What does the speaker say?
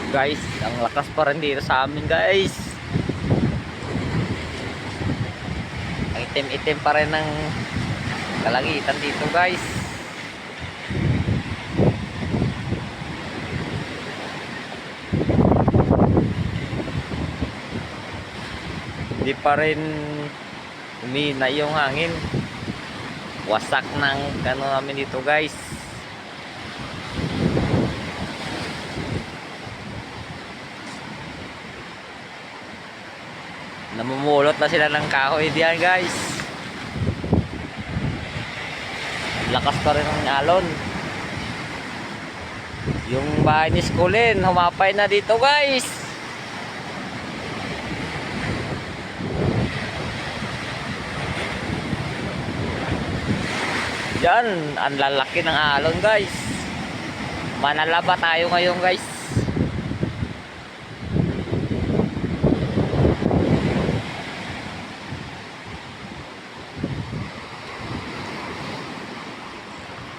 Guys, ang lakas pa rin dito sa amin guys. Ang itim-itim pa rin ng kalangitan dito guys. Hindi pa rin umina yung hangin. Wasak ng ano namin dito guys. Namumulot na sila ng kahoy diyan guys. Lakas pa rin ng alon. Yung bahay ni Skulin humapay na dito guys. Yan, ang lalaki ng alon guys. Manalaba tayo ngayon guys.